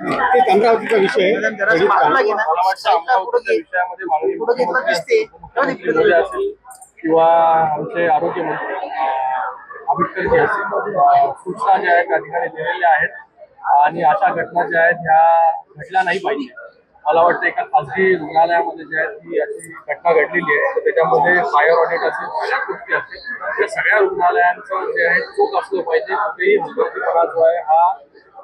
एक अमरावतीचा विषय आहे. मला वाटतं अमरावतीच्या विषयामध्ये माननीय मुख्यमंत्री असेल किंवा आमचे आरोग्य मंत्री आंबेडकरजी असतील, सूचना ज्या आहेत त्या ठिकाणी दिलेल्या आहेत आणि अशा घटना ज्या आहेत ह्या घडल्या नाही पाहिजे. मला वाटतं एका खासगी रुग्णालयामध्ये जे आहे ती अशी घटना घडलेली आहे, तर त्याच्यामध्ये फायर ऑडिट असेल, सगळ्या गोष्टी असतील, त्या सगळ्या रुग्णालयांचं जे आहे चोख असलं पाहिजे. कुठेही हलगर्जीपणा जो आहे हा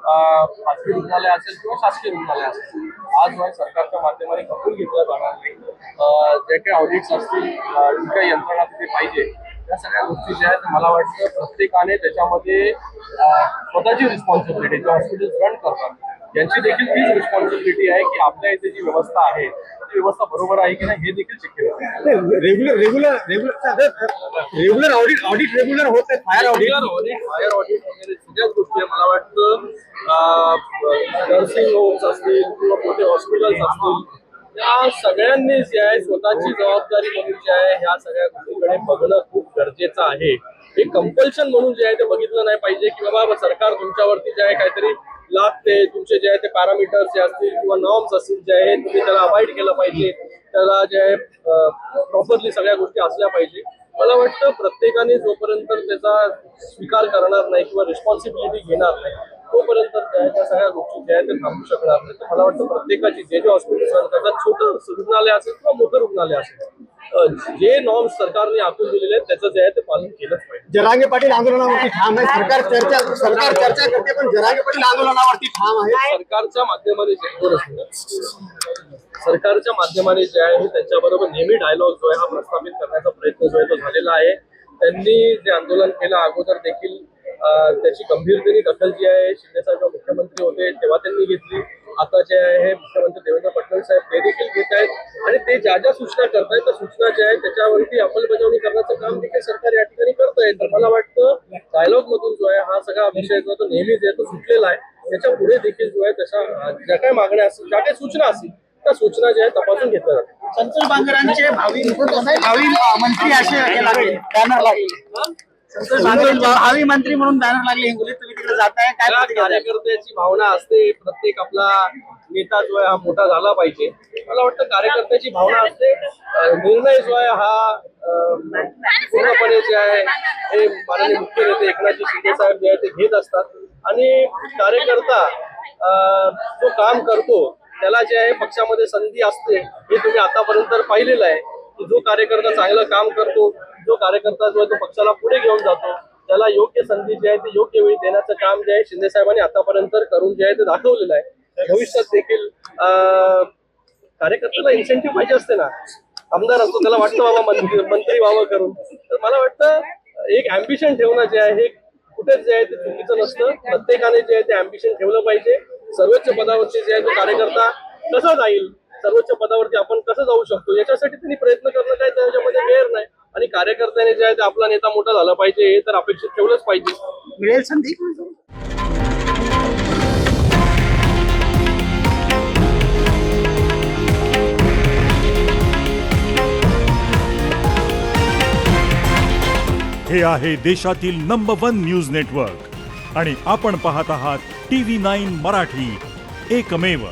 खासगी रुग्णालय असेल किंवा शासकीय रुग्णालय असेल आज जो आहे सरकारच्या माध्यमाने कबूल घेतला जाणार नाही. जे काही ऑडिट्स असतील, जी काही यंत्रणा तिथे पाहिजे, या सगळ्या गोष्टी ज्या आहेत मला वाटतं प्रत्येकाने त्याच्यामध्ये स्वतःची रिस्पॉन्सिबिलिटी जे हॉस्पिटल्स रन करतात यांची देखील तीच रिस्पॉन्सिबिलिटी आहे की आपल्या इथे जी व्यवस्था आहे ती व्यवस्था बरोबर आहे की नाही हे देखील चेक केलं. रेग्युलर ऑडिट रेग्युलर होत आहे. फायर ऑडिट वगैरे सगळ्याच गोष्टी मला वाटतं नर्सिंग होम्स असतील किंवा मोठे हॉस्पिटल्स असतील या सगळ्यांनी जे आहे स्वतःची जबाबदारी म्हणून जे आहे ह्या सगळ्या गोष्टीकडे बघणं खूप गरजेचं आहे. हे कंपल्शन म्हणून जे आहे ते बघितलं नाही पाहिजे की बाबा सरकार तुमच्यावरती जे आहे काहीतरी लागते, तुमचे जे आहे ते पॅरामीटर्स जे असतील किंवा नॉर्म्स असतील जे आहे तुम्ही त्याला अवॉइड केलं पाहिजे, त्याला जे आहे प्रॉपरली सगळ्या गोष्टी असल्या पाहिजे. मला वाटतं प्रत्येकाने जोपर्यंत त्याचा स्वीकार करणार नाही किंवा रिस्पॉन्सिबिलिटी घेणार नाही तोपर्यंत त्या सगळ्या गोष्टी ज्या आहेत ते थांबू शकणार नाही. तर मला वाटतं प्रत्येकाची जे हॉस्पिटल रन करतात, छोटं रुग्णालय असेल किंवा मोठं रुग्णालय असेल, जे नॉर्म्स सरकारने आखून दिलेले आहेत त्याचं जे आहे ते पालन केलंच पाहिजे. जरांगे पाटील आंदोलनावरती ठाम आहे. सरकार चर्चा करते पण जरांगे पाटील आंदोलनावरती ठाम आहे. सरकारच्या माध्यमाने जे आहे त्यांच्याबरोबर नेहमी डायलॉग जो आहे हा प्रस्थापित करण्याचा प्रयत्न जो आहे तो झालेला आहे. त्यांनी जे आंदोलन केलं अगोदर देखील त्याची गंभीरतेने दखल जी आहे शिंदेसाहेब मुख्यमंत्री होते तेव्हा त्यांनी घेतली. आता जे आहे मुख्यमंत्री देवेंद्र फडणवीस साहेब ते देखील घेत आहेत आणि ते ज्या ज्या सूचना करतायत त्या सूचना ज्या आहेत त्याच्यावरती अंमलबजावणी करण्याचं काम देखील सरकार या ठिकाणी करत आहे. तर मला वाटतं डायलॉग मधून जो आहे हा सगळा विषय जो तो नेहमी जे तो सुटलेला आहे. त्याच्या पुढे देखील जो आहे तशा ज्या काही मागण्या असतील, ज्या काही सूचना असतील त्या सूचना ज्या आहेत तपासून घेतल्या जातात. संतोष बांगरांचे भावी मंत्री असे लागले, बॅनर लागले. संतोष बांगर भावी मंत्री म्हणून बॅनर लागले हिंगोलीत. तुम्ही तिकडे जाताय काय? कार्यकर्त्याची भावना असते, प्रत्येक आपला नेता जो आहे हा मोठा झाला पाहिजे. मला वाटतं कार्यकर्त्याची भावना असते. निर्णय जो आहे हा पूर्णपणे जे आहे हे माननीय मुख्य नेते एकनाथजी शिंदे साहेब जे आहे ते घेत असतात आणि कार्यकर्ता जो काम करतो त्याला जे आहे पक्षामध्ये संधी असते हे तुम्ही आतापर्यंत पाहिलेलं आहे की जो कार्यकर्ता चांगलं काम करतो, जो कार्यकर्ता जो आहे तो पक्षाला पुढे घेऊन जातो, त्याला योग्य संधी जी आहे ती योग्य वेळी देण्याचं काम जे आहे शिंदे साहेबांनी आतापर्यंत करून जे आहे ते दाखवलेलं आहे. भविष्यात देखील कार्यकर्त्याला इन्सेंटिव्ह पाहिजे असते ना. आमदार असतो त्याला वाटतं बाबा मंत्री व्हावं करून. तर मला वाटतं एक अँबिशन ठेवणं जे आहे हे कुठेच जे आहे ते चुकीचं नसतं. प्रत्येकाने जे आहे ते अँबिशन ठेवलं पाहिजे. सर्वोच्च पदावरती जे आहे तो कार्यकर्ता कसा जाईल, सर्वोच्च पदावरती आपण कसं जाऊ शकतो याच्यासाठी त्यांनी प्रयत्न करणं काय त्याच्यामध्ये गैर नाही. आणि कार्यकर्त्याने जे आहे ते आपला नेता मोठा झाला पाहिजे हे तर अपेक्षित ठेवलंच पाहिजे. मिळेल संधी. हे आहे देशातील नंबर 1 न्यूज नेटवर्क आणि आपण पाहत आहात TV9 मराठी, एकमेव.